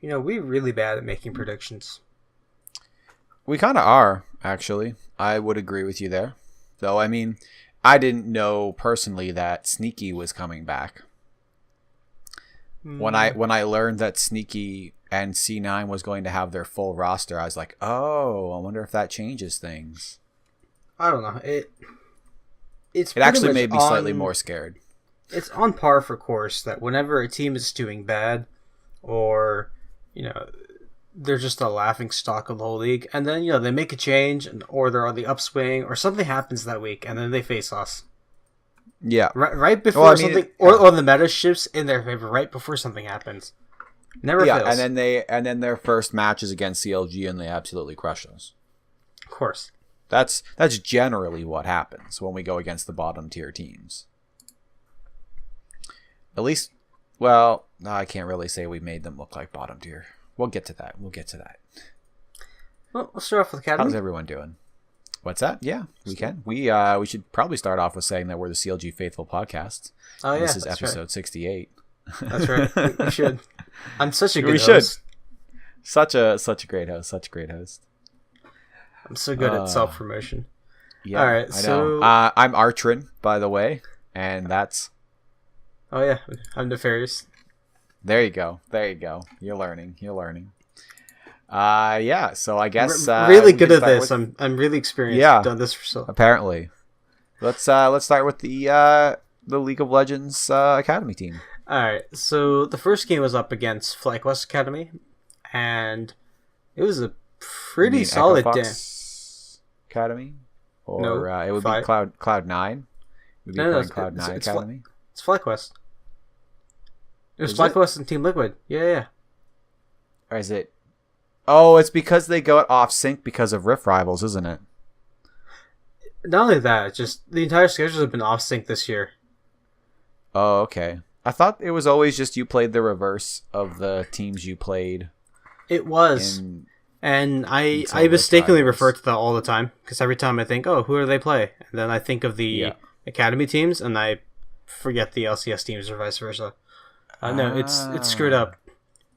we're really bad at making predictions. We kind of are, actually. I would agree with you there. Though, I mean, I didn't know personally that Sneaky was coming back. When I learned that Sneaky and C9 was going to have their full roster, I was like, oh, I wonder if that changes things. I don't know. It actually made me slightly more scared. It's on par for course that whenever a team is doing bad, or they're just a laughing stock of the whole league, and then they make a change, or they're on the upswing, or something happens that week, and then they face us. Yeah, right before something, or the meta shifts in their favor right before something happens. Never fails. and then their first match is against CLG, and they absolutely crush us. Of course, that's generally what happens when we go against the bottom tier teams. At least, well, I can't really say we made them look like bottom tier. We'll get to that. Well, we'll start off with Academy. How's everyone doing? What's that? Yeah, we can. We should probably start off with saying that we're the CLG Faithful Podcast. Oh, yeah. This is episode 68. That's right. We should. I'm such a good host. Such a great host. I'm so good at self-promotion. Yeah, all right, I know. I'm Artrin, by the way, and that's... Oh, yeah. I'm Nefarious. There you go. You're learning. Yeah, so I guess... really good at this. I'm really experienced. Yeah, I've done this for so long. Apparently. Let's start with the League of Legends Academy team. Alright, so the first game was up against FlyQuest Academy, and it was a pretty solid game. Academy? Or no, it would be Cloud9? It would be Cloud9 Academy? It's FlyQuest. It was FlyQuest and Team Liquid. Yeah. Or is it... Oh, it's because they go off sync because of Rift Rivals, isn't it? Not only that, just the entire schedules have been off sync this year. Oh, okay. I thought it was always just you played the reverse of the teams you played. It was. And I mistakenly refer to that all the time, because every time I think, oh, who do they play? And then I think of the Academy teams, and I forget the LCS teams or vice versa. No, it's screwed up.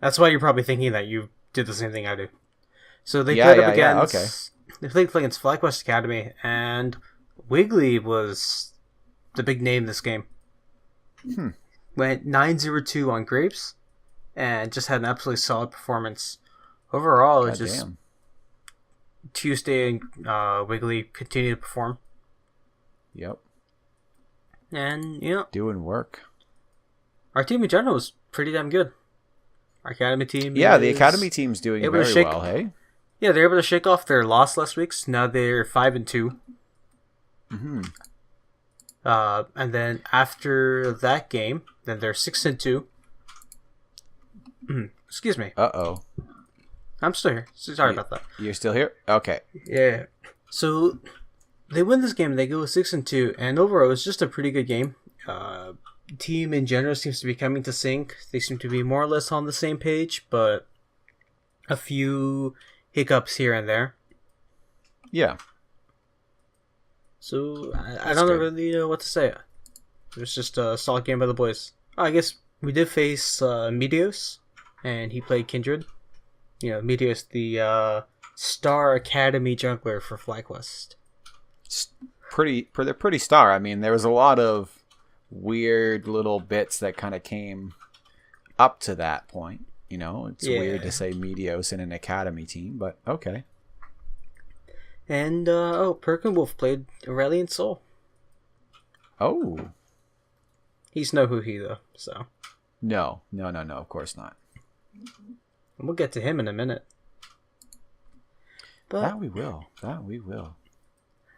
That's why you're probably thinking that you did the same thing I do. So they played up against... okay. They played against FlyQuest Academy, and Wiggly was the big name this game. Went 9-0-2 on Grapes, and just had an absolutely solid performance. Overall, it just... Tuesday and Wiggly continued to perform. Yep. And, doing work. Our team in general was pretty damn good. Our Academy team the Academy team's doing very well, hey? Yeah, they're able to shake off their loss last week, so now they're 5-2. Mm-hmm. And then after that game, then they're 6-2. Excuse me. Uh-oh. I'm still here. Sorry about that. You're still here? Okay. Yeah. So they win this game, they go 6-2, and overall it's just a pretty good game. Team in general seems to be coming to sync. They seem to be more or less on the same page, but a few hiccups here and there. Yeah. So I don't really know what to say. It was just a solid game by the boys. I guess we did face Meteos, and he played Kindred. Meteos, the Star Academy jungler for FlyQuest. They're pretty star. I mean, there was a lot of weird little bits that kind of came up to that point. It's weird to say Meteos in an Academy team, but okay. And Perkinwolf played Aurelion Sol. Oh, he's no who he though. So no, of course not. And we'll get to him in a minute. But that we will.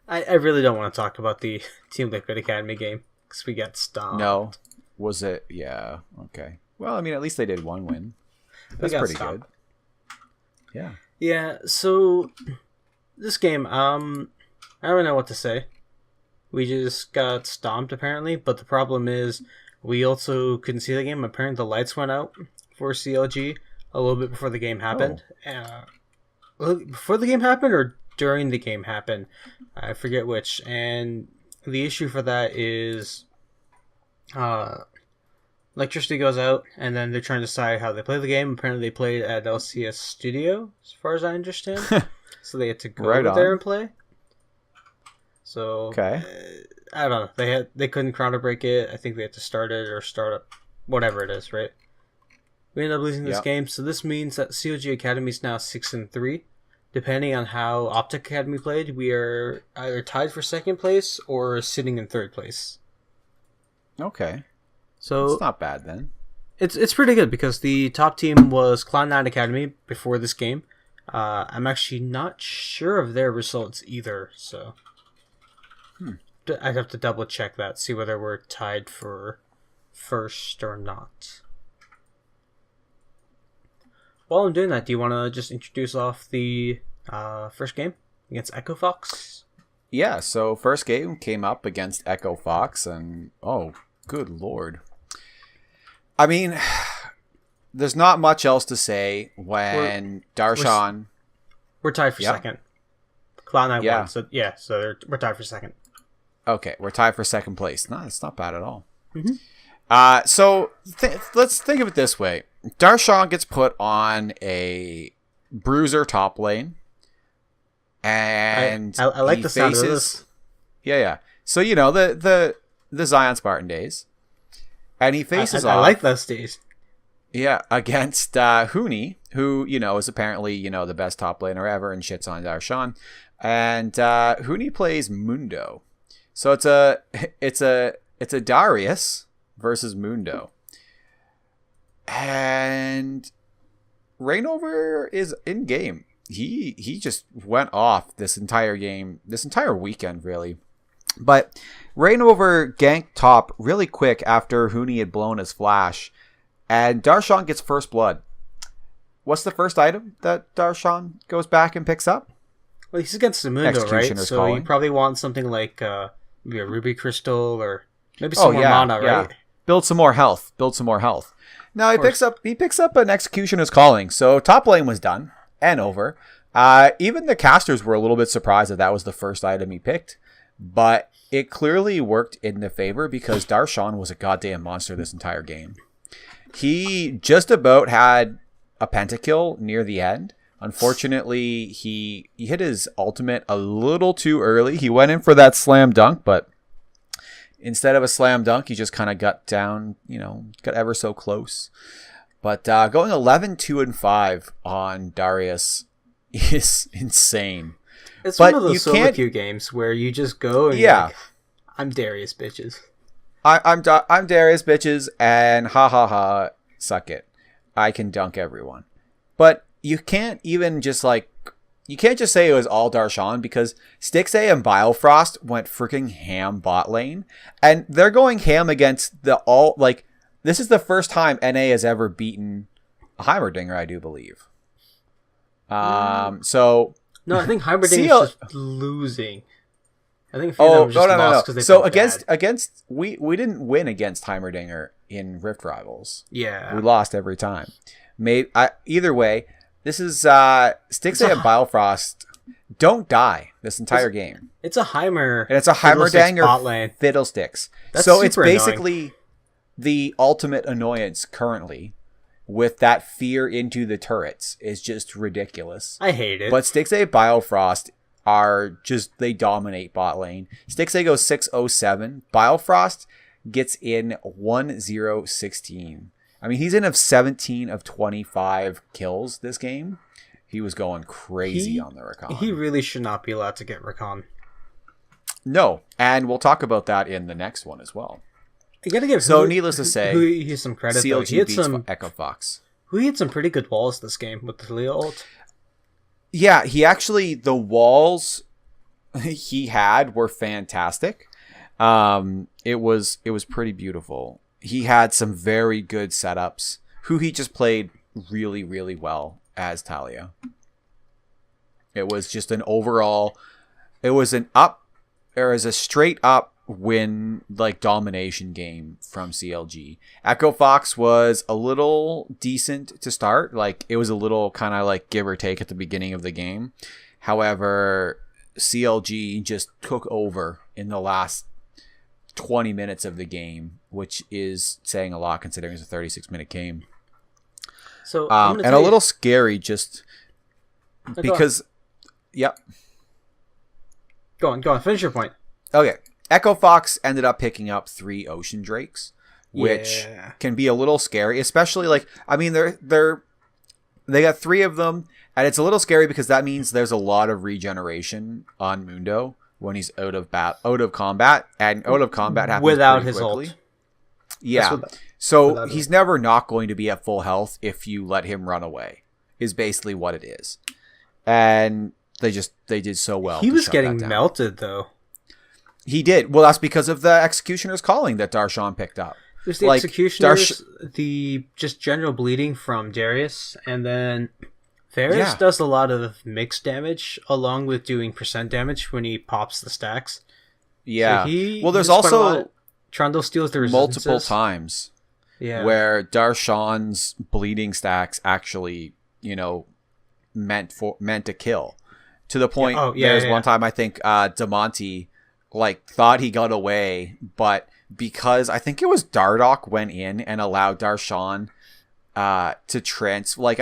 I really don't want to talk about the Team Liquid Academy game because we got stomped. No, was it? Yeah. Okay. Well, I mean, at least they did one win. That's pretty good. Yeah. Yeah. So this game, I don't know what to say. We just got stomped apparently, but the problem is we also couldn't see the game. Apparently, the lights went out for CLG a little bit before the game happened. Before the game happened or during the game happened, I forget which. And the issue for that is electricity goes out, and then they're trying to decide how they play the game. Apparently, they played at LCS Studio, as far as I understand. So they had to go there and play. So okay, I don't know. They couldn't counter break it. I think they had to start it or start up, whatever it is, right? We ended up losing this game, so this means that CLG Academy is now 6-3. Depending on how Optic Academy played, we are either tied for second place or sitting in third place. Okay, so it's not bad then. It's pretty good because the top team was Cloud9 Academy before this game. I'm actually not sure of their results either, so I'd have to double check that, see whether we're tied for first or not. While I'm doing that, do you want to just introduce off the first game against Echo Fox? Yeah, so first game came up against Echo Fox, and oh, good lord. I mean, there's not much else to say when Darshan... We're tied for second. Cloud9 won, so we're tied for second. Okay, we're tied for second place. No, it's not bad at all. Mm-hmm. So let's think of it this way. Darshan gets put on a bruiser top lane. And I like the sound of this. Yeah. So, you know, the Zion Spartan days. And he faces off. I like those days. Yeah, against Huni, who, you know, is apparently, you know, the best top laner ever and shits on Darshan. And Huni plays Mundo. So it's a Darius versus Mundo. And Rainover is in game. He just went off this entire game, this entire weekend, really. But Rainover ganked top really quick after Huni had blown his flash. And Darshan gets first blood. What's the first item that Darshan goes back and picks up? Well, he's against the Mundo, right? So he probably wants something like maybe a Ruby Crystal or maybe some more mana, right? Build some more health. Now he picks up an Executioner's Calling. So top lane was done and over. Even the casters were a little bit surprised that was the first item he picked. But it clearly worked in the favor because Darshan was a goddamn monster this entire game. He just about had a pentakill near the end. Unfortunately, he hit his ultimate a little too early. He went in for that slam dunk, but instead of a slam dunk, he just kind of got down, you know, got ever so close. But going 11-2-5 on Darius is insane. It's one of those solo queue games where you just go and you're like, I'm Darius, bitches. I'm Darius, bitches, and ha, suck it. I can dunk everyone. But you can't even just you can't just say it was all Darshan because Stixay and Biofrost went freaking ham bot lane. And they're going ham against this is the first time NA has ever beaten a Heimerdinger, I do believe. So... No, I think Heimerdinger is just losing. I think a few of them just lost because they so against we didn't win against Heimerdinger in Rift Rivals. Yeah, we lost every time. Either way, this is Stixay and Biofrost don't die this entire game. It's a Heimer, and it's a Heimerdinger Fiddlesticks. So it's basically annoying. The ultimate annoyance currently. With that fear into the turrets is just ridiculous. I hate it. But Stixay Biofrost they dominate bot lane. Stixay goes 6-0-7. Biofrost gets in 1-0-16. I mean, he's in of 17 of 25 kills this game. He was going crazy on the Rakan. He really should not be allowed to get Rakan. No, and we'll talk about that in the next one as well. You gotta give needless to say, he has some credit. CLG he had beats some Echo Fox. He had some pretty good walls this game with the Leo ult. Yeah, the walls he had were fantastic. It was pretty beautiful. He had some very good setups. He just played really, really well as Talia. It was just an overall. It was a straight up win domination game from CLG. Echo Fox was a little decent to start. It was a little kind of give or take at the beginning of the game. However, CLG just took over in the last 20 minutes of the game, which is saying a lot considering it's a 36-minute game. So and a little scary just because... Yep. Go on. Finish your point. Okay. Echo Fox ended up picking up 3 ocean drakes, which can be a little scary, especially like, I mean, they got 3 of them, and it's a little scary because that means there's a lot of regeneration on Mundo when he's out of combat, and out of combat happens without pretty his quickly. ult. Yeah. So he's never not going to be at full health if you let him run away, is basically what it is. And they did so well. He was getting melted though. He did. Well, that's because of the Executioner's Calling that Darshan picked up. There's the Executioners, the just general bleeding from Darius, and then Varus does a lot of mixed damage along with doing % damage when he pops the stacks. Yeah. So there's also Trundle steals the multiple times where Darshan's bleeding stacks actually, meant to kill. To the point, there's one time I think Damonte thought he got away, but because I think it was Dardoch went in and allowed Darshan to I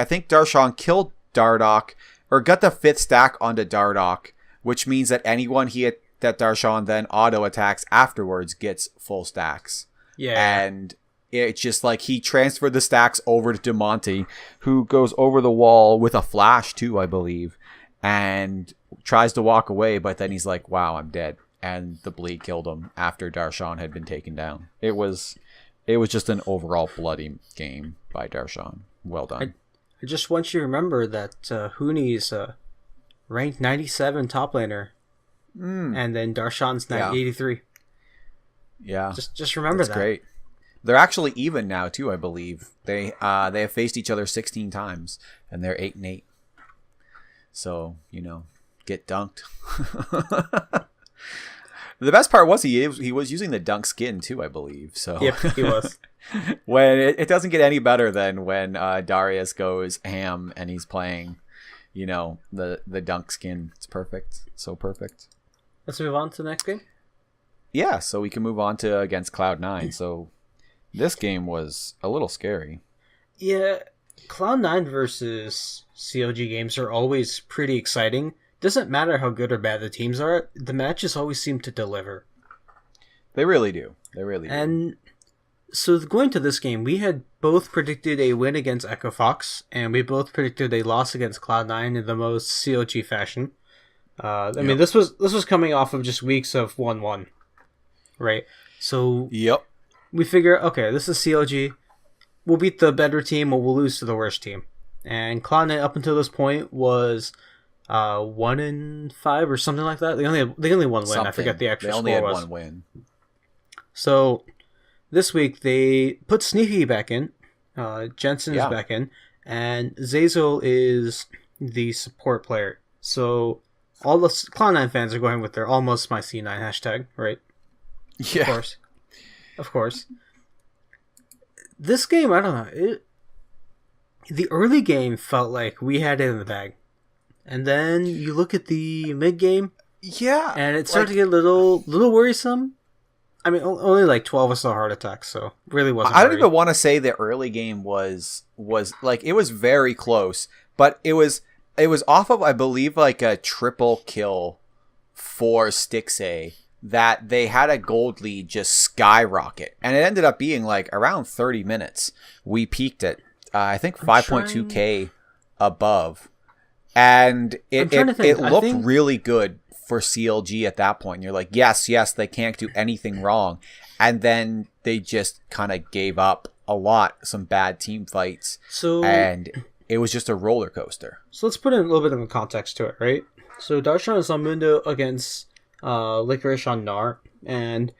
think Darshan killed Dardoch or got the 5th stack onto Dardoch, which means that anyone that Darshan then auto attacks afterwards gets full stacks. Yeah. And it's just he transferred the stacks over to Damonte, who goes over the wall with a flash too, I believe, and tries to walk away, but then he's like, wow, I'm dead. And the bleed killed him after Darshan had been taken down. It was just an overall bloody game by Darshan. Well done. I just want you to remember that Huni's ranked 97 top laner. And then Darshan's 83. Yeah. Just remember that. That's great. They're actually even now too, I believe. They have faced each other 16 times and they're 8-8. So, get dunked. The best part was he was using the dunk skin too, I believe. So yep, he was. When it doesn't get any better than when Darius goes ham and he's playing, the dunk skin. It's perfect. So perfect. Let's move on to the next game. Yeah, so we can move on to against Cloud9. So this game was a little scary. Yeah, Cloud9 versus CLG games are always pretty exciting. Doesn't matter how good or bad the teams are, the matches always seem to deliver. They really do. And so going to this game, we had both predicted a win against Echo Fox, and we both predicted a loss against Cloud9 in the most CLG fashion. I mean, this was coming off of just weeks of 1-1, right? So we figure, okay, this is CLG. We'll beat the better team, or we'll lose to the worst team. And Cloud9 up until this point was 1-5 or something like that. They only had one win. I forget the actual score was. They only had one win. So this week they put Sneaky back in. Jensen is back in, and Zazel is the support player. So all the Cloud9 fans are going with their almost my C9 hashtag, right? Yeah, of course. This game, I don't know. The early game felt like we had it in the bag. And then you look at the mid game, and it started to get a little worrisome. I mean, only 12 or so heart attacks, so really wasn't. I don't even want to say the early game was it was very close, but it was off of, I believe, a triple kill for Stixxay that they had a gold lead just skyrocket, and it ended up being around 30 minutes. We peaked at I think 5.2k above. And it looked really good for CLG at that point. You're like, yes, they can't do anything wrong. And then they just kind of gave up some bad team fights. And it was just a roller coaster. So let's put in a little bit of a context to it, right? So Darshan is on Mundo against Licorice on Gnar. And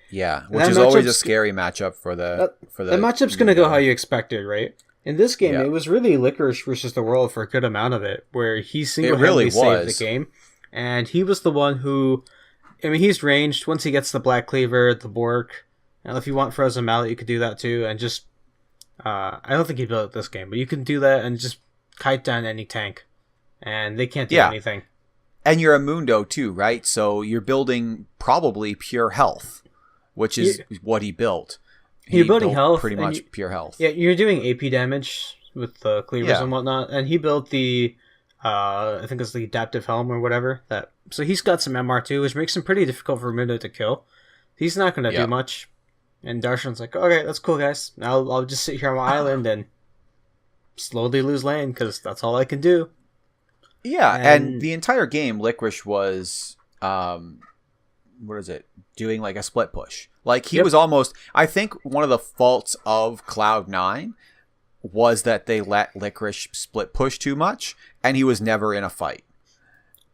which is always a scary matchup for the matchup's going to go how you expected, right? In this game, it was really Licorice versus the world for a good amount of it, where he single-handedly saved the game. And he was the one who, I mean, he's ranged. Once he gets the Black Cleaver, the Bork, and if you want Frozen Mallet, you could do that too. And just, I don't think he built it this game, but you can do that and just kite down any tank. And they can't do anything. And you're a Mundo too, right? So you're building probably pure health. which is what he built. He building health, pretty much pure health. Yeah, you're doing AP damage with the cleavers and whatnot, and he built the I think it's the adaptive helm or whatever. So he's got some MR too, which makes him pretty difficult for Mundo to kill. He's not going to do much. And Darshan's like, okay, that's cool, guys. I'll just sit here on my island and slowly lose lane because that's all I can do. Yeah, and the entire game, Licorice was, doing like a split push. Like he was almost, I think one of the faults of Cloud9 was that they let Licorice split push too much, and he was never in a fight.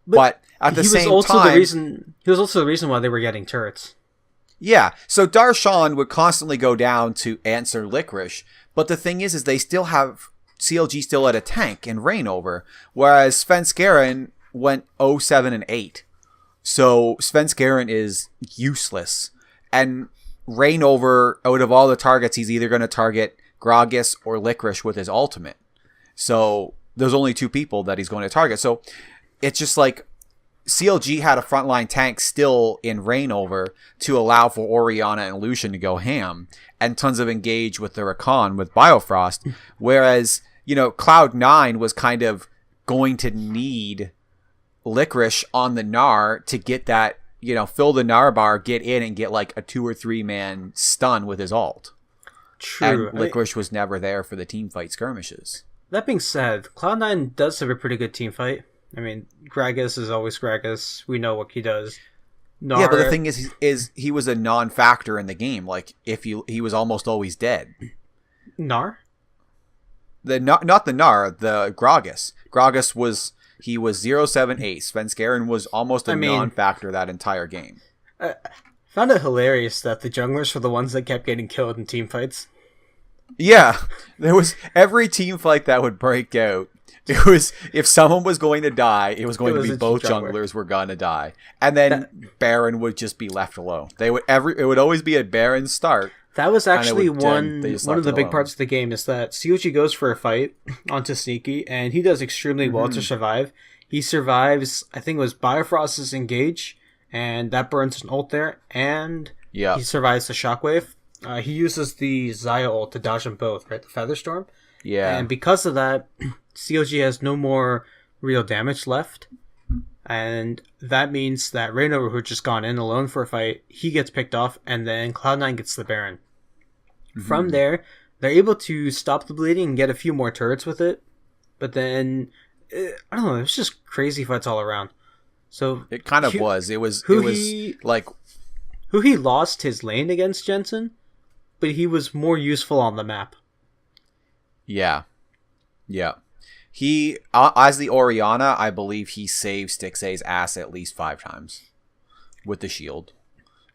But at the same time, he was also the reason why they were getting turrets. Yeah, so Darshan would constantly go down to answer Licorice, but the thing is they still have CLG still at a tank and Reignover, whereas Svenskeren went 0-7 and 8. So Svenskeren is useless, and Reignover, out of all the targets, he's either going to target Gragas or Licorice with his ultimate. So there's only two people that he's going to target. So it's just like CLG had a frontline tank still in Reignover to allow for Orianna and Lucian to go ham, and tons of engage with the Rakan with Biofrost, whereas, Cloud9 was kind of going to need Licorice on the Gnar to get that, fill the Gnar bar, get in and get like a 2 or 3 man stun with his ult. True. And Licorice was never there for the team fight skirmishes. That being said, Cloud9 does have a pretty good team fight. I mean, Gragas is always Gragas. We know what he does. Yeah, but the thing is he was a non-factor in the game. Like, if he was almost always dead. Gnar? Not the Gnar, the Gragas. Gragas was 0-7-8. Svenskeren was almost a non-factor that entire game. I found it hilarious that the junglers were the ones that kept getting killed in team fights. Yeah, there was every team fight that would break out. It was, if someone was going to die, it was going to be both junglers were going to die. And then Baron would just be left alone. It would always be a Baron start. That was actually one of the big parts of the game, is that CLG goes for a fight onto Sneaky, and he does extremely well to survive. He survives, I think it was Biofrost's engage, and that burns an ult there, and he survives the shockwave. He uses the Xayah ult to dodge them both, right? The Featherstorm. Yeah. And because of that, CLG has no more real damage left. And that means that Reignover, who had just gone in alone for a fight, he gets picked off, and then Cloud9 gets the Baron. Mm-hmm. From there, they're able to stop the bleeding and get a few more turrets with it. But then, I don't know, it was just crazy fights all around. So it kind of was. It was like... Who he lost his lane against Jensen, but he was more useful on the map. Yeah. Yeah. He, as the Orianna, I believe he saved Stixxay's ass at least 5 times with the shield.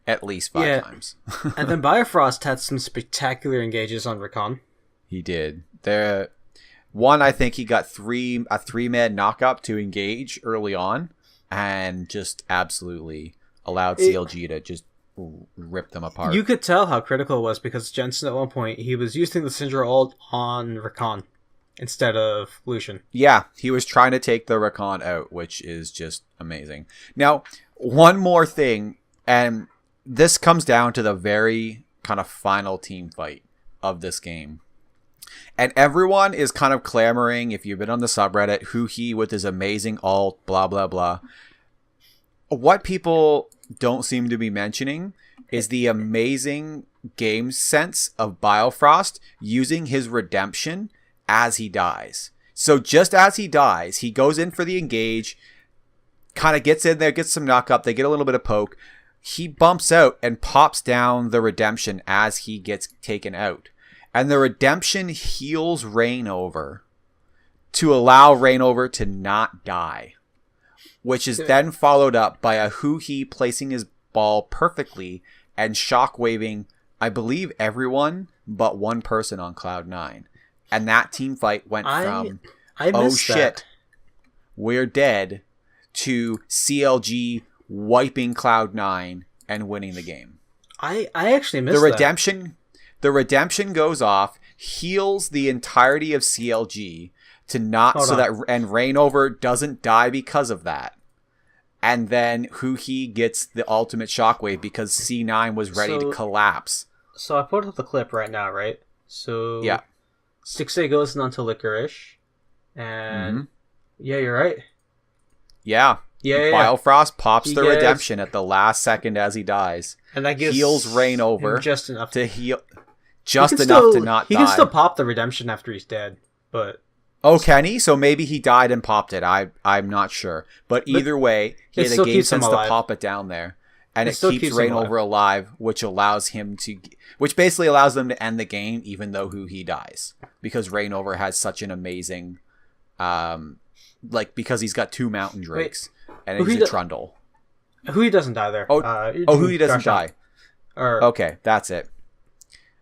At least 5 times. And then Biofrost had some spectacular engages on Rakan. He did. One, I think he got a 3-man knock-up to engage early on and just absolutely allowed CLG to just rip them apart. You could tell how critical it was because Jensen at one point, he was using the Syndra ult on Rakan instead of Lucian. Yeah, he was trying to take the Rakan out, which is just amazing. Now, one more thing, and this comes down to the very kind of final team fight of this game. And everyone is kind of clamoring, if you've been on the subreddit, Huhi with his amazing ult, blah, blah, blah. What people don't seem to be mentioning is the amazing game sense of Biofrost using his redemption as he dies. So just as he dies, he goes in for the engage, kind of gets in there, gets some knock up, they get a little bit of poke. He bumps out and pops down the redemption as he gets taken out. And the redemption heals Reignover to allow Reignover to not die. Which is then followed up by a Huhi placing his ball perfectly and shockwaving, I believe, everyone but one person on Cloud9. And that team fight went from, oh shit, we're dead, to CLG wiping Cloud9 and winning the game. I actually missed that. The redemption goes off, heals the entirety of CLG to not and Reignover doesn't die because of that. and then Huhi gets the ultimate shockwave because C9 was ready to collapse. So I put up the clip right now, right? So yeah, Stixay goes onto Licorice, and yeah, you're right. Yeah. Biofrost pops the redemption at the last second as he dies. And that gives heals Rain over just enough to heal, just enough to not die. He can still pop the redemption after he's dead, but oh, can he? So maybe he died and popped it. I'm not sure, but either way, he had a game sense to pop it down there, and it keeps Rain over alive, which basically allows them to end the game, even though he dies, because Rain over has such an amazing, because he's got 2 Mountain Drakes. And he's a Trundle. Huhi doesn't die there. Huhi doesn't die. Okay, that's it.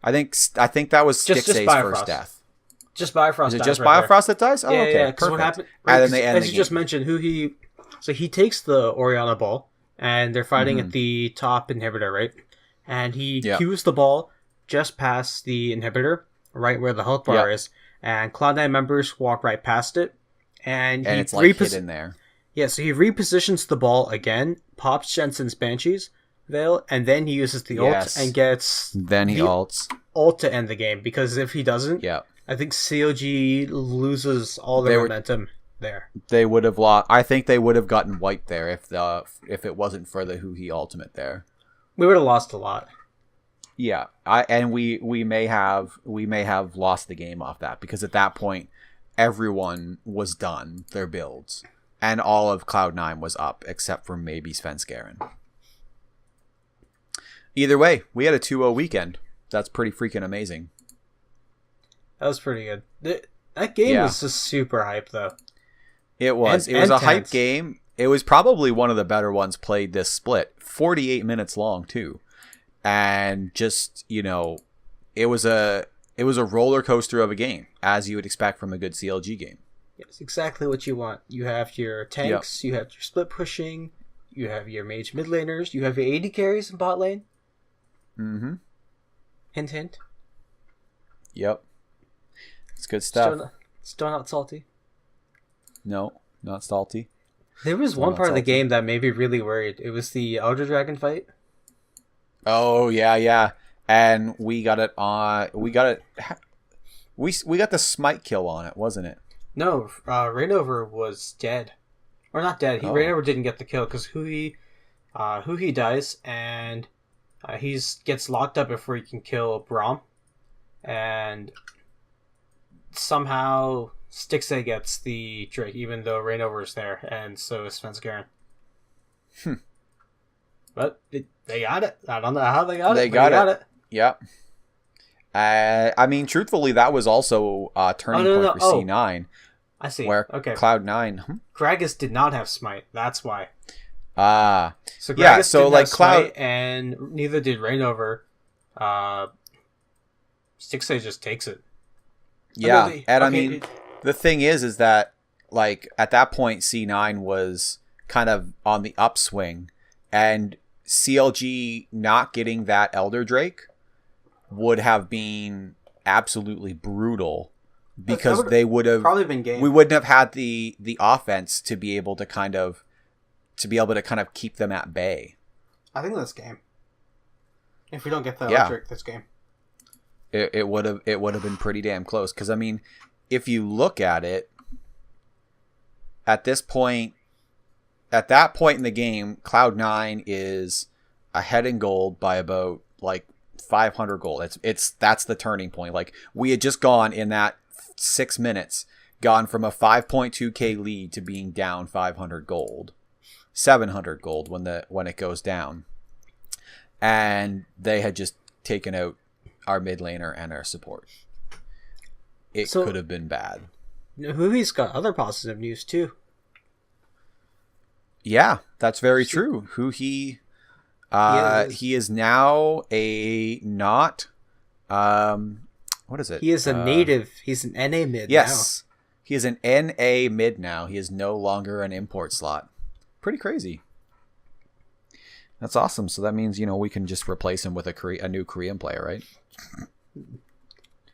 I think that was Stixay's first death. Just Biofrost. Is it just Biofrost that dies? Oh, okay, yeah. Because what happened? Right, and then they end as you just mentioned, Huhi. So he takes the Oriana ball, and they're fighting at the top inhibitor, right? And he cues the ball just past the inhibitor, right where the health bar is, and Cloud9 members walk right past it, and it's like hidden there. Yeah, so he repositions the ball again, pops Jensen's Banshee's Veil, and then he uses the ult and gets ult to end the game, because if he doesn't, I think CLG loses all their momentum there. They would have lost. I think they would have gotten wiped there if it wasn't for the Huhi ultimate there. We would have lost a lot. Yeah, we may have lost the game off that, because at that point everyone was done their builds. And all of Cloud9 was up, except for maybe Svenskeren. Either way, we had a 2-0 weekend. That's pretty freaking amazing. That was pretty good. That game was just super hype, though. It was. It was a hype game. It was probably one of the better ones played this split. 48 minutes long, too. And just, it was a roller coaster of a game, as you would expect from a good CLG game. It's exactly what you want. You have your tanks, you have your split pushing, you have your mage mid laners, you have your AD carries in bot lane. Mm-hmm. Hint, hint. Yep. It's good stuff. Still not salty. No, not salty. There was one part of the game that made me really worried. It was the Elder Dragon fight. Oh, yeah. And we got it on... We got the smite kill on it, wasn't it? No, Rainover was dead. Or not dead. Rainover didn't get the kill because Huhi dies and he gets locked up before he can kill Braum. And somehow Stixay gets the Drake even though Rainover is there, and so is Svenskeren. But they got it. I don't know how they got it. They got it. Yep. I mean, truthfully, that was also a turning point for C9. I see. Where Cloud9... Gragas did not have Smite. That's why. So Gragas didn't have Smite, and neither did Rainover. Stixay just takes it. Yeah, I mean, the thing is that, at that point, C9 was kind of on the upswing, and CLG not getting that Elder Drake would have been absolutely brutal, because they would have probably been game. We wouldn't have had the offense to be able to kind of keep them at bay. I think that's game. If we don't get the electric, that's game. It would have been pretty damn close, because I mean, if you look at it, at that point in the game, Cloud9 is ahead in gold by about 500 gold. That's the turning point. We had just gone in that 6 minutes, gone from a 5.2k lead to being down 500 gold, 700 gold when it goes down, and they had just taken out our mid laner and our support. It could have been bad. Huhi's got other positive news too. Yeah, that's very true. Huhi, he is now a not. What is it? He is a native. He's an NA mid. Yes, now. He is an NA mid now. He is no longer an import slot. Pretty crazy. That's awesome. So that means we can just replace him with a new Korean player, right?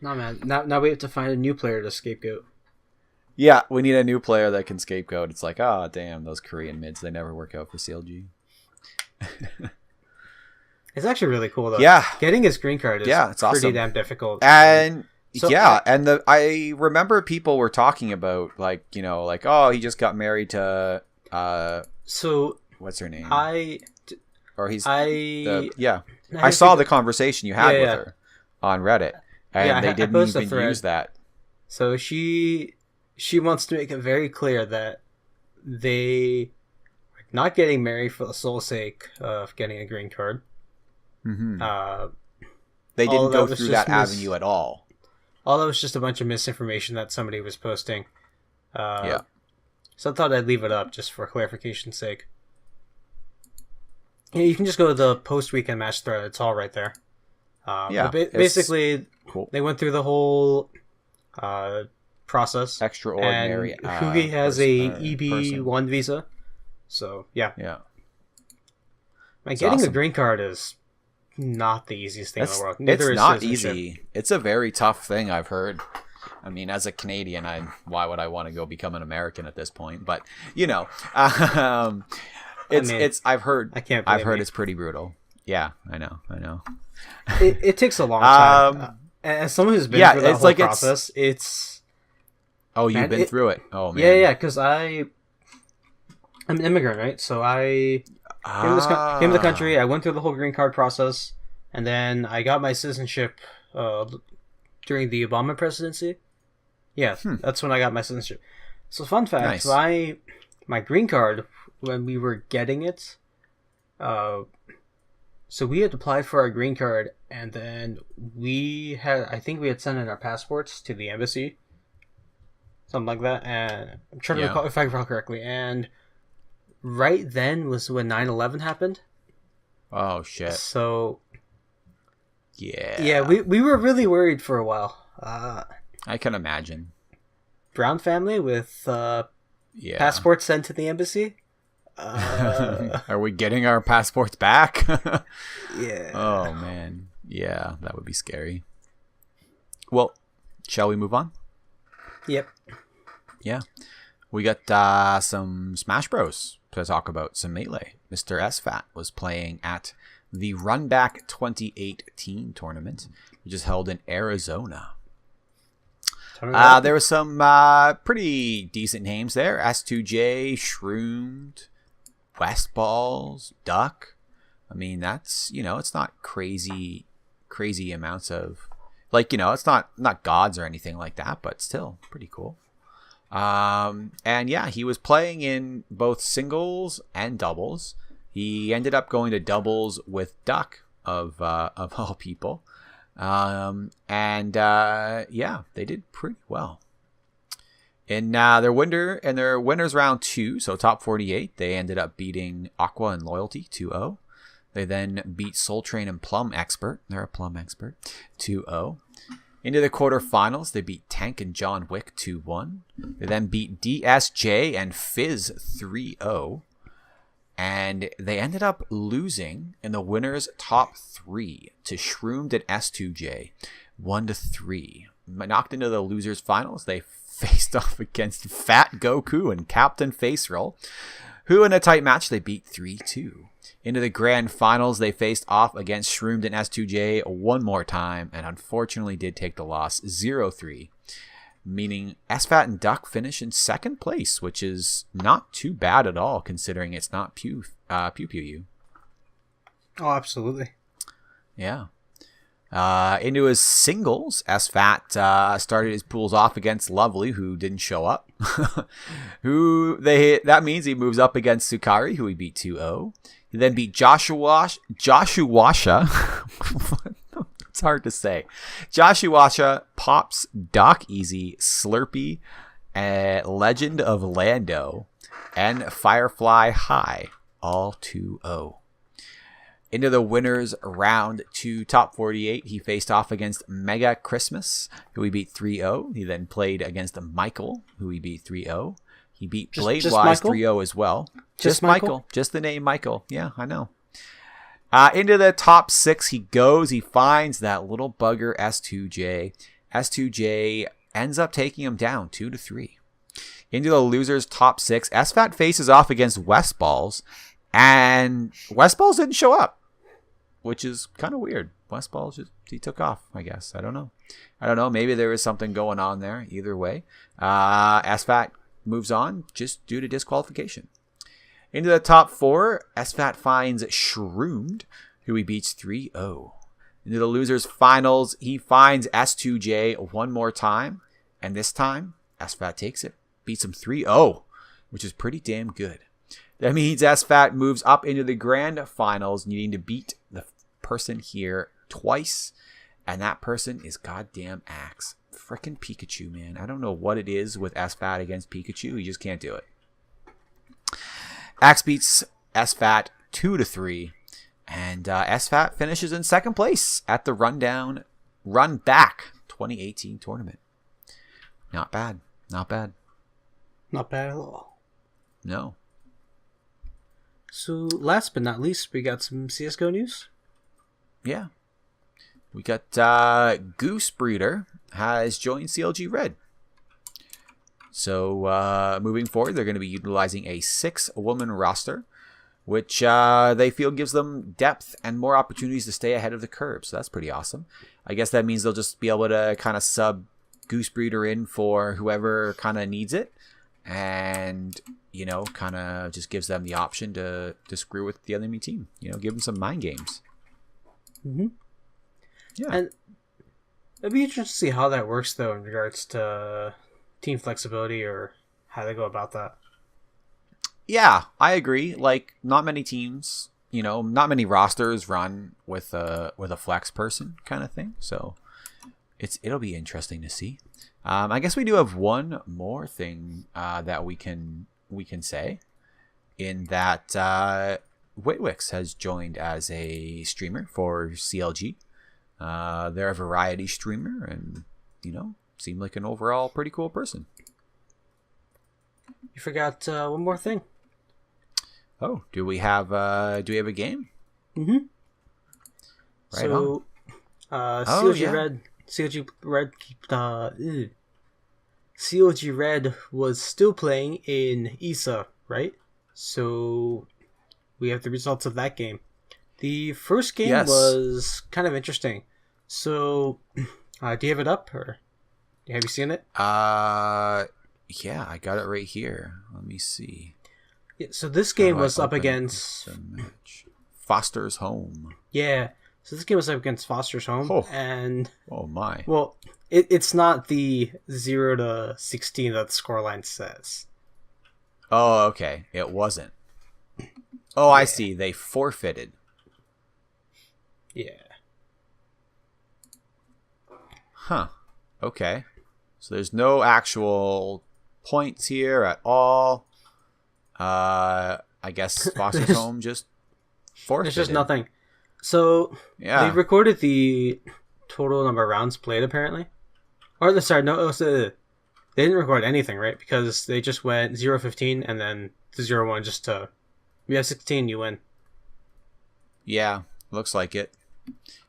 No, man. Now we have to find a new player to scapegoat. Yeah, we need a new player that can scapegoat. It's like, oh, damn, those Korean mids, they never work out for CLG. It's actually really cool, though. Yeah. Getting his green card is it's pretty awesome. damn difficult. And So, I remember people were talking about, like, you know, like, oh, he just got married to, so what's her name? I saw the conversation you had with her on Reddit, and they didn't even use that. So she wants to make it very clear that they are not getting married for the sole sake of getting a green card. Mm-hmm. They didn't go through that avenue at all. All that was just a bunch of misinformation that somebody was posting. So I thought I'd leave it up just for clarification's sake. Yeah, you can just go to the post-weekend match thread. It's all right there. Basically, cool. They went through the whole process. Extraordinary. And Hugi has a EB1 visa. So, yeah. Yeah. Getting a green card is not the easiest thing in the world. It's not easy. It's a very tough thing, I've heard. I mean, as a Canadian, why would I want to go become an American at this point? But, you know, I've heard it's pretty brutal. Yeah, I know. It takes a long time. As someone who's been through that whole process, it's... Oh, you've been through it? Oh, man. Yeah, because I'm an immigrant, right? So I came to the country, I went through the whole green card process, and then I got my citizenship during the Obama presidency. Yeah, that's when I got my citizenship. So fun fact, nice. My green card, when we were getting it, so we had applied for our green card, and then I think we had sent in our passports to the embassy. Something like that, and I'm trying to recall if I recall correctly, and right then was when 9/11 happened. Oh shit! So yeah, we were really worried for a while. I can imagine. Brown family with passports sent to the embassy. Are we getting our passports back? Yeah. Oh man, yeah, that would be scary. Well, shall we move on? Yep. Yeah. We got some Smash Bros. To talk about, some Melee. Mr. SFAT was playing at the Runback 2018 tournament, which is held in Arizona. There were some pretty decent names there. S2J, Shroomed, Westballs, Duck. I mean, that's, it's not crazy amounts of... Like, it's not gods or anything like that, but still pretty cool. And yeah, he was playing in both singles and doubles. He ended up going to doubles with Duck of all people. Yeah, they did pretty well. In their winners round 2, so top 48, they ended up beating Aqua and Loyalty 2-0. They then beat Soul Train and Plum Expert. They're a Plum Expert. 2-0. Into the quarterfinals, they beat Tank and John Wick 2-1. They then beat DSJ and Fizz 3-0. And they ended up losing in the winners top 3 to Shroomed and S2J 1-3. Knocked into the losers finals, they faced off against Fat Goku and Captain Faceroll, who in a tight match they beat 3-2. Into the grand finals, they faced off against Shroomed and S2J one more time, and unfortunately did take the loss 0-3, meaning SFAT and Duck finish in second place, which is not too bad at all, considering it's not Pew Pew U. Oh, absolutely. Yeah. Into his singles, SFAT started his pools off against Lovely, who didn't show up. That means he moves up against Sukari, who he beat 2-0. He then beat Joshuasha. It's hard to say. Joshuasha, Pops, Doc Easy, Slurpee, Legend of Lando, and Firefly High, all 2-0. Into the winners round 2 top 48, he faced off against Mega Christmas, who he beat 3-0. He then played against Michael, who he beat 3-0. He beat Bladewise 3-0 as well. Just Michael. Just the name Michael. Yeah, I know. Into the top 6 he goes. He finds that little bugger S2J. S2J ends up taking him down 2-3. Into the losers top 6. SFAT faces off against Westballs, and Westballs didn't show up, which is kind of weird. Westballs he took off, I guess. I don't know. Maybe there was something going on there. Either way, SFAT moves on just due to disqualification. Into the top 4, SFAT finds Shroomed, who he beats 3-0. Into the losers finals, he finds S2J one more time, and this time SFAT takes it, beats him 3-0, which is pretty damn good. That means SFAT moves up into the grand finals, needing to beat the person here twice, and that person is goddamn Axe. Frickin' Pikachu, man. I don't know what it is with SFAT against Pikachu. He just can't do it. Axe beats SFAT 2-3, and SFAT finishes in second place at the Runback 2018 tournament. Not bad. Not bad. Not bad at all. No. So, last but not least, we got some CSGO news. Yeah. We got Goosebreeder has joined CLG.Red. So, moving forward, they're going to be utilizing a 6-woman roster, which they feel gives them depth and more opportunities to stay ahead of the curve. So, that's pretty awesome. I guess that means they'll just be able to kind of sub Goosebreeder in for whoever kind of needs it. And, kind of just gives them the option to screw with the enemy team. Give them some mind games. Mm-hmm. Yeah. And it'd be interesting to see how that works, though, in regards to team flexibility or how they go about that. Yeah, I agree. Like, not many teams, not many rosters run with a flex person kind of thing. So it'll be interesting to see. I guess we do have one more thing that we can say, in that WitWix has joined as a streamer for CLG. They're a variety streamer, and seem like an overall pretty cool person. You forgot one more thing. Oh, do we have a game? Mm-hmm. Right so, on. CLG.Red, CLG.Red was still playing in ESA, right? So we have the results of that game. The first game was kind of interesting. So, do you have it up, or have you seen it? Yeah, I got it right here. Let me see. Yeah, so this game was up against Foster's Home. Yeah, so this game was up against Foster's Home, and my. Well, it's not the 0-16 that the scoreline says. Oh, okay. It wasn't. Oh, I see. They forfeited. Yeah. Huh. Okay. So there's no actual points here at all. I guess Foster's Home just forfeited. There's just nothing. So they recorded the total number of rounds played, apparently. Or sorry, no, they didn't record anything, right? Because they just went 0-15 and then to 0-1 just to... You have 16, you win. Yeah, looks like it.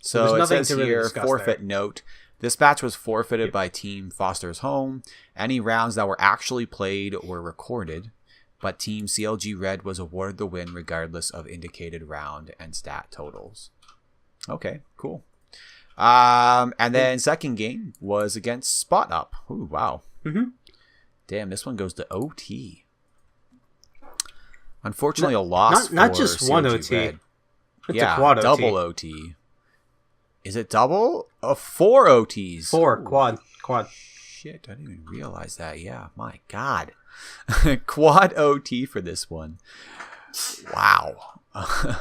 So it says here, forfeit note. This match was forfeited by Team Foster's Home. Any rounds that were actually played were recorded, but Team CLG.Red was awarded the win regardless of indicated round and stat totals. Okay, cool. And then second game was against Spot Up. Ooh, wow. Mm-hmm. Damn, this one goes to OT. Unfortunately, a loss not for just CLG one OT. Red. It's a quad double OT. Is it double? 4 OTs. 4 quad. Shit, I didn't even realize that. Yeah, my God. Quad OT for this one. Wow. Why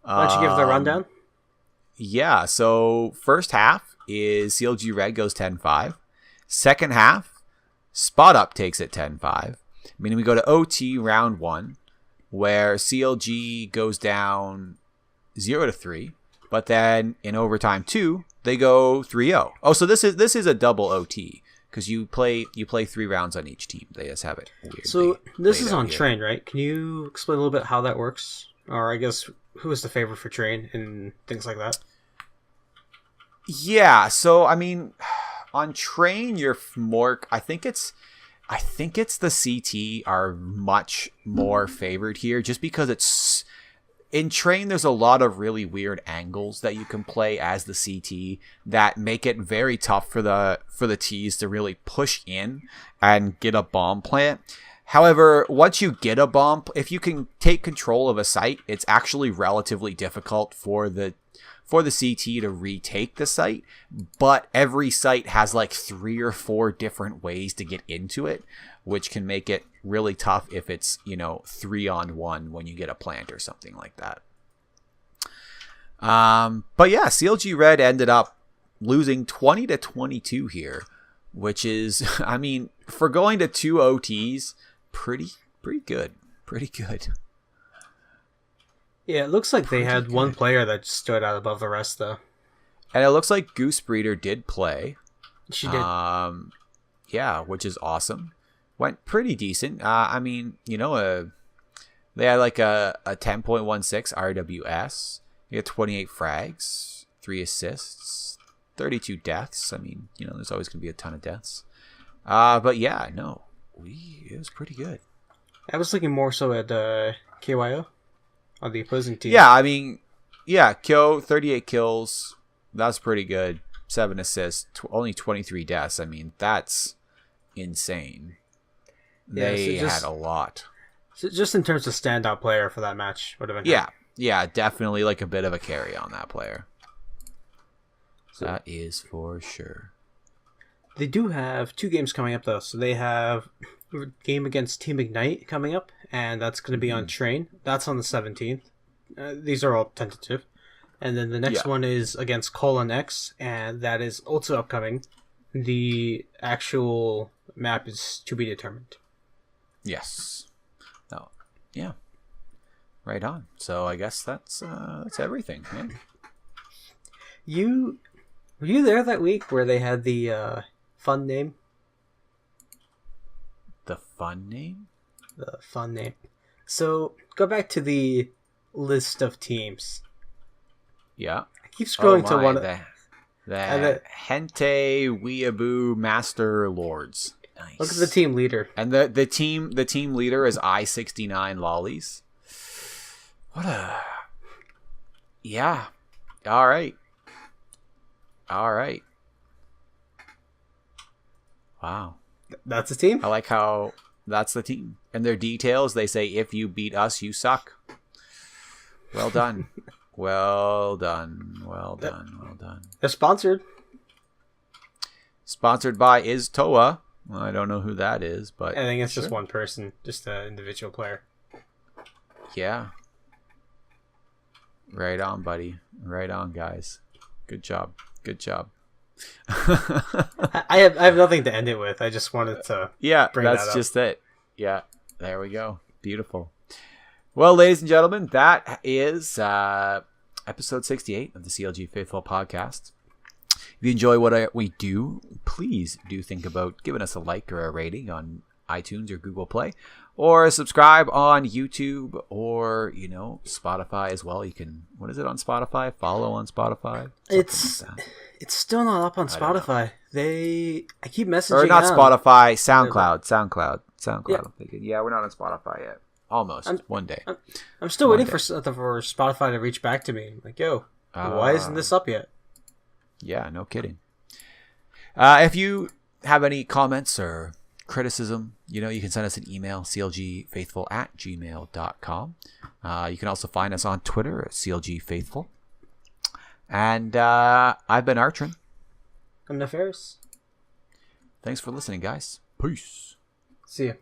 don't you give the rundown? Yeah, so first half is CLG.Red goes 10-5. Second half, Spot Up takes it 10-5. Meaning we go to OT round 1, where CLG goes down 0-3. But then in overtime 2, they go 3-0. Oh, so this is a double OT because you play 3 rounds on each team. They just have it weird. So this is on Train, right? Can you explain a little bit how that works? Or I guess who is the favorite for Train and things like that? Yeah, so I mean, on Train you're more. I think it's I think it's the CT are much more favored here, just because it's in train. There's a lot of really weird angles that you can play as the CT that make it very tough for the Ts to really push in and get a bomb plant. However, once you get a bomb, if you can take control of a site, it's actually relatively difficult for the CT to retake the site. But every site has like 3 or 4 different ways to get into it, which can make it really tough if it's, 3-on-1 when you get a plant or something like that. But yeah, CLG.Red ended up losing 20-22 here, which is, I mean, for going to 2 OTs, pretty good. Yeah, it looks like they had one player that stood out above the rest, though. And it looks like Goosebreeder did play. She did. Yeah, which is awesome. Went pretty decent. I mean, they had like a 10.16 RWS. They had 28 frags, 3 assists, 32 deaths. I mean, there's always going to be a ton of deaths. But yeah, no. It was pretty good. I was looking more so at KYO on the opposing team. Yeah, I mean, Kyo, 38 kills. That's pretty good. 7 assists, only 23 deaths. I mean, that's insane. They had a lot. So just in terms of standout player for that match, would have been him. Yeah, definitely like a bit of a carry on that player. So that is for sure. They do have 2 games coming up, though. So they have a game against Team Ignite coming up, and that's going to be on Train. That's on the 17th. These are all tentative. And then the next one is against Colon X, and that is also upcoming. The actual map is to be determined. Yes. Oh, yeah. Right on. So I guess that's everything, man. Were you there that week where they had the fun name? The fun name? The fun name. So, go back to the list of teams. Yeah. I keep scrolling to one of the Hente Weeaboo Master Lords. Nice. Look at the team leader. And the team leader is I-69 Lollies. What a... Yeah. All right. Wow. That's the team? I like how that's the team. And their details, they say, if you beat us, you suck. Well done. Well done. They're sponsored. Sponsored by Is Toa. Well, I don't know who that is, but I think it's just one person, just an individual player. Yeah. Right on, buddy. Right on, guys. Good job. I have nothing to end it with. I just wanted to bring that up. That's just it. Yeah, there we go. Beautiful. Well, ladies and gentlemen, that is episode 68 of the CLG Faithful podcast. If you enjoy what we do, please do think about giving us a like or a rating on iTunes or Google Play, or subscribe on YouTube or, Spotify as well. You can, what is it on Spotify? Follow on Spotify? It's still not up on Spotify. I keep messaging or not them. Spotify, SoundCloud. Yeah. I'm thinking, we're not on Spotify yet. Almost. One day. I'm still waiting for Spotify to reach back to me. I'm like, yo, why isn't this up yet? Yeah, no kidding. If you have any comments or criticism, you can send us an email, clgfaithful@gmail.com. You can also find us on Twitter at clgfaithful. And I've been Artrin. I'm Nefarious. Thanks for listening, guys. Peace. See ya.